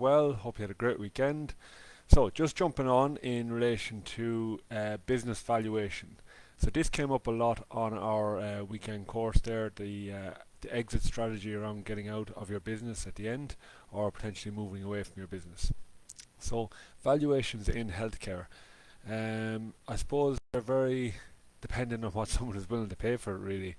well. Hope you had a great weekend. So, just jumping on in relation to business valuation. So, this came up a lot on our weekend course there, the exit strategy around getting out of your business at the end or potentially moving away from your business. So, valuations in healthcare. I suppose they're very dependent on what someone is willing to pay for it, really.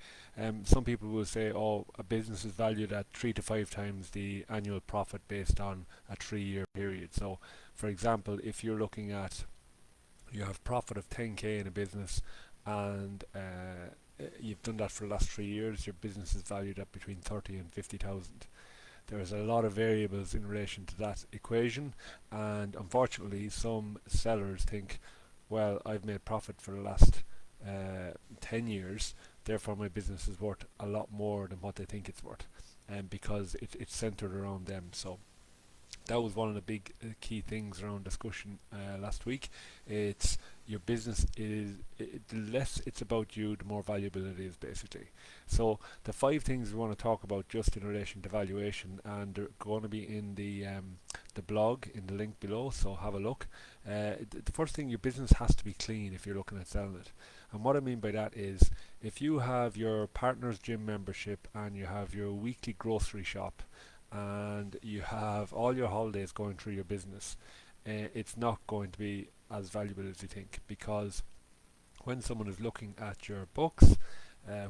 Some people will say, oh, a business is valued at 3 to 5 times the annual profit based on a 3 year period. So, for example, if you're looking at you have profit of 10k in a business and you've done that for the last 3 years, your business is valued at between 30 and 50,000. There's a lot of variables in relation to that equation, and unfortunately, some sellers think, well, I've made profit for the last 10 years, therefore my business is worth a lot more than what they think it's worth, and because it's centered around them. So that was one of the big key things around discussion last week. It's your business is the less it's about you, the more valuable it is, basically. So the 5 things we want to talk about just in relation to valuation, and they're going to be in the blog in the link below. So have a look. The first thing, your business has to be clean if you're looking at selling it. And what I mean by that is, if you have your partner's gym membership and you have your weekly grocery shop and you have all your holidays going through your business, it's not going to be as valuable as you think, because when someone is looking at your books,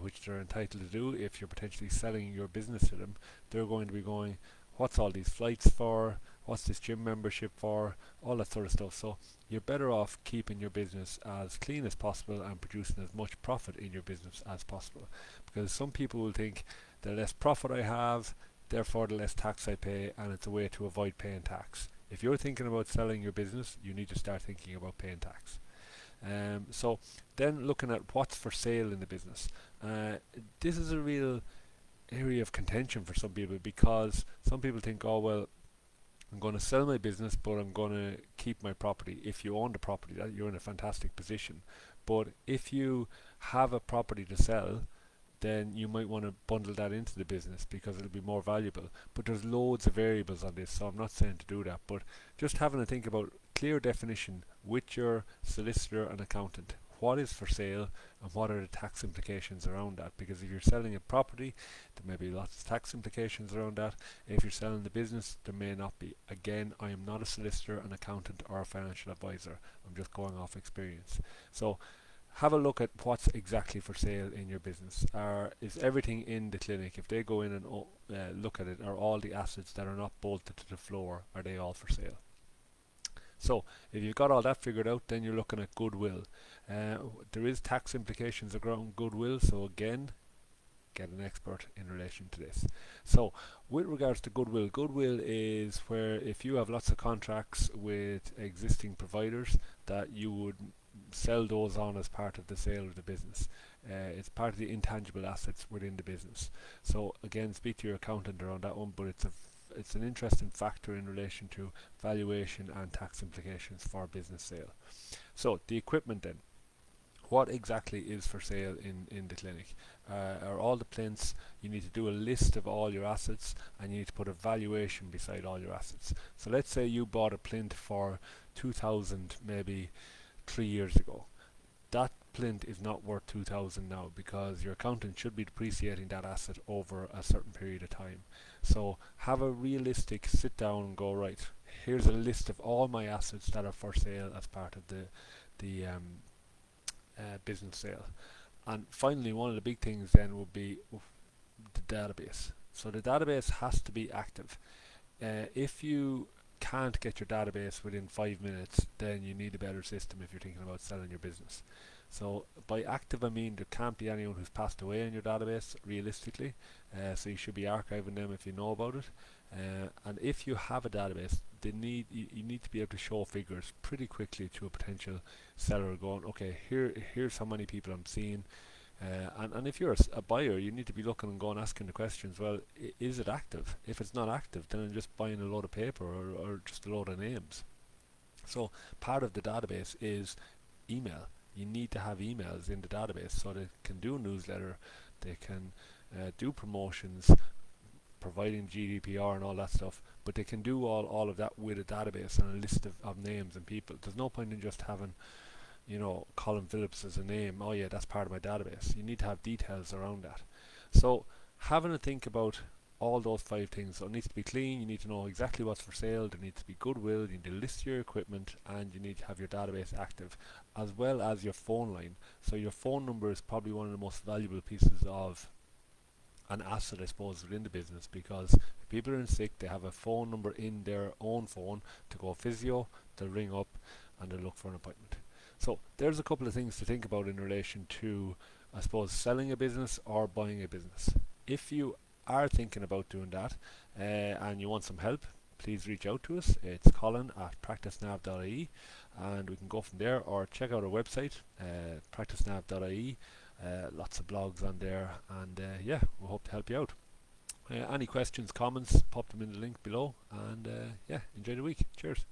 which they're entitled to do if you're potentially selling your business to them, they're going to be going, what's all these flights for, what's this gym membership for, all that sort of stuff. So you're better off keeping your business as clean as possible and producing as much profit in your business as possible, because some people will think the less profit I have, therefore the less tax I pay, and it's a way to avoid paying tax. If you're thinking about selling your business, you need to start thinking about paying tax. So then looking at what's for sale in the business. This is a real area of contention for some people, because some people think, oh well, I'm going to sell my business but I'm going to keep my property. If you own the property, that you're in a fantastic position. But if you have a property to sell, then you might want to bundle that into the business because it'll be more valuable. But there's loads of variables on this, so I'm not saying to do that, but just having to think about clear definition with your solicitor and accountant. What is for sale and what are the tax implications around that? Because if you're selling a property, there may be lots of tax implications around that. If you're selling the business, there may not be. Again, I am not a solicitor, an accountant or a financial advisor. I'm just going off experience. So have a look at what's exactly for sale in your business. Is everything in the clinic? If they go in and look at it, are all the assets that are not bolted to the floor, are they all for sale? So if you've got all that figured out, then you're looking at goodwill. There is tax implications around goodwill, so again, get an expert in relation to this. So with regards to goodwill, goodwill is where if you have lots of contracts with existing providers, that you would sell those on as part of the sale of the business. It's part of the intangible assets within the business. So again, speak to your accountant around that one, but it's an interesting factor in relation to valuation and tax implications for business sale. So the equipment then. What exactly is for sale in the clinic? Are all the plinths? You need to do a list of all your assets and you need to put a valuation beside all your assets. So let's say you bought a plinth for 2,000 maybe 3 years ago. That plinth is not worth 2,000 now, because your accountant should be depreciating that asset over a certain period of time. So have a realistic sit down and go, right, here's a list of all my assets that are for sale as part of the business sale. And finally, one of the big things then would be the database. So the database has to be active. If you can't get your database within 5 minutes, then you need a better system if you're thinking about selling your business. So by active I mean there can't be anyone who's passed away in your database realistically, so you should be archiving them if you know about it. And if you have a database, you need to be able to show figures pretty quickly to a potential seller, going, okay, here's how many people I'm seeing. And if you're a buyer, you need to be looking and going, asking the questions, well, is it active? If it's not active, then I'm just buying a load of paper or just a load of names. So part of the database is email. You need to have emails in the database so they can do a newsletter, they can do promotions, providing GDPR and all that stuff, but they can do all of that with a database and a list of names and people. There's no point in just having, Colin Phillips as a name. Oh yeah, that's part of my database. You need to have details around that. So having a think about all those 5 things. So it needs to be clean, you need to know exactly what's for sale, there needs to be goodwill, you need to list your equipment, and you need to have your database active, as well as your phone line. So your phone number is probably one of the most valuable pieces of an asset, I suppose, within the business, because if people are sick, they have a phone number in their own phone to go physio, they'll ring up and they'll look for an appointment. So there's a couple of things to think about in relation to, I suppose, selling a business or buying a business. If you are thinking about doing that and you want some help, please reach out to us. It's colin@practicenav.ie, and we can go from there, or check out our website, practicenav.ie. Lots of blogs on there, and yeah, we hope to help you out. Any questions, comments, pop them in the link below, and yeah, enjoy the week. Cheers.